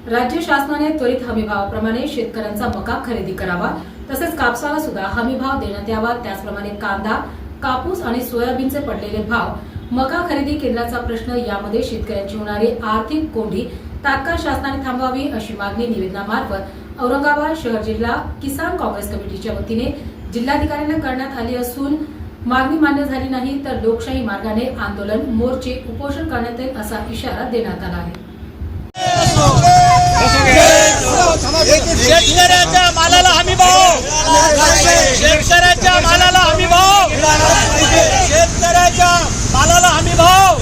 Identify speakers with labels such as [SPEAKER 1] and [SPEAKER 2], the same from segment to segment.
[SPEAKER 1] राज्य शासनाने त्वरित हमीभावाप्रमाणे शेतकऱ्यांचा मका खरेदी करावा, तसेच कापसाला सुद्धा हमीभाव देण्यात यावा। त्याचप्रमाणे कांदा, कापूस आणि सोयाबीनचे पडलेले भाव, मका खरेदी केंद्राचा प्रश्न यामध्ये शेतकऱ्यांची होणारी आर्थिक कोंडी तात्काळ शासनाने थांबवावी, अशी मागणी निवेदनामार्फत औरंगाबाद शहर जिल्हा किसान काँग्रेस कमिटीच्या वतीने जिल्हाधिकाऱ्यांना करण्यात आली असून मागणी मान्य झाली नाही तर लोकशाही मार्गाने आंदोलन, मोर्चे, उपोषण करण्यात येईल असा इशारा देण्यात आला आहे।
[SPEAKER 2] शेतकऱ्याच्या मालाला हमी भाव, शेतकऱ्याच्या मालाला हमी भाव, शेतकऱ्याच्या मालाला हमी भाव।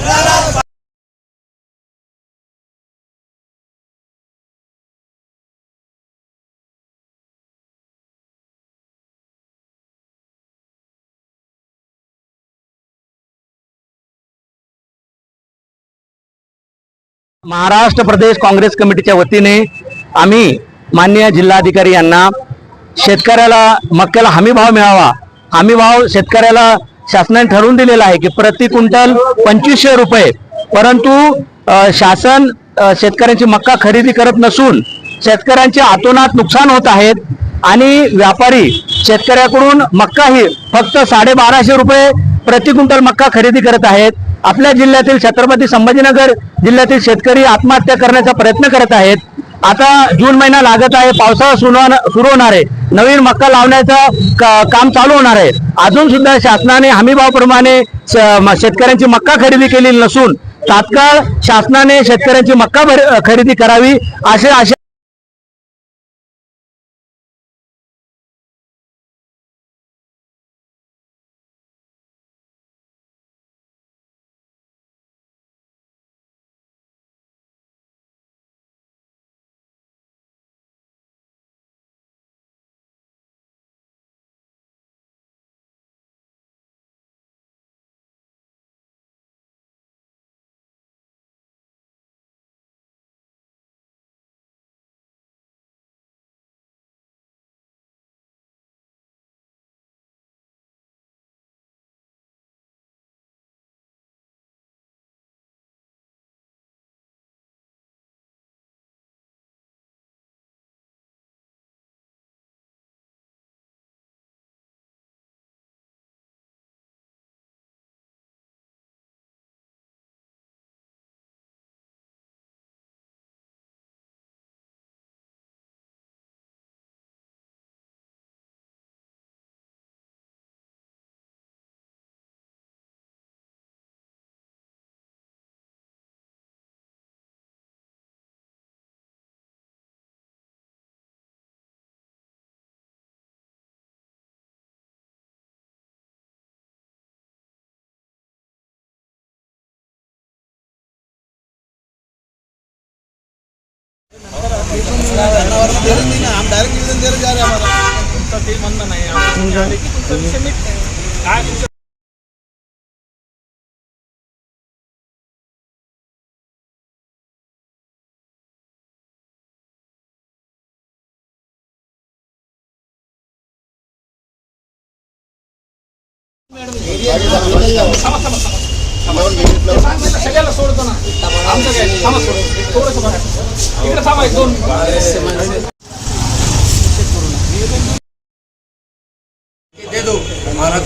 [SPEAKER 3] महाराष्ट्र प्रदेश काँग्रेस कमिटीच्या वतीने आम्ही माननीय जिल्हाधिकारी यांना शेतकऱ्याला मक्याला हमी भाव मिळावा, हमी भाव शेतकऱ्याला शासनाने ठरवून दिलेला आहे की प्रति क्विंटल 2500 रुपये, परंतु शासन शेतकऱ्यांची मक्का खरेदी करत नसून शेतकऱ्यांचे अतोनात नुकसान होत आहेत आणि व्यापारी शेतकऱ्याकडून मक्का ही फक्त 1250 रुपये प्रति क्विंटल मक्का खरेदी करत आहेत। आपल्या जिल्ह्यातील छत्रपती संभाजीनगर जिल्ह्यातील शेतकरी आत्महत्या करण्याचा प्रयत्न करत आहेत। आता जून महिना लागत आहे, पावसाळा सुरू होणार आहे, नवीन मक्का लावण्याचं काम चालू होणार आहे। अजून सुद्धा शासनाने हमीभावाप्रमाणे शेतकऱ्यांची मक्का खरेदी केलेली नसून तात्काळ शासनाने शेतकऱ्यांची मक्का खरेदी करावी असे
[SPEAKER 2] हम डायरेक्ट निवेदन दे रहे जा रहे हैं। हमारा ते म्हणणं नाही आहे की तुमचा विषय नीट काय सगळ्याला सोडतो ना आमचं काय थांबा सोडतो थोडंसं बघा इकडे थांबा एक दोन दे दो हमारा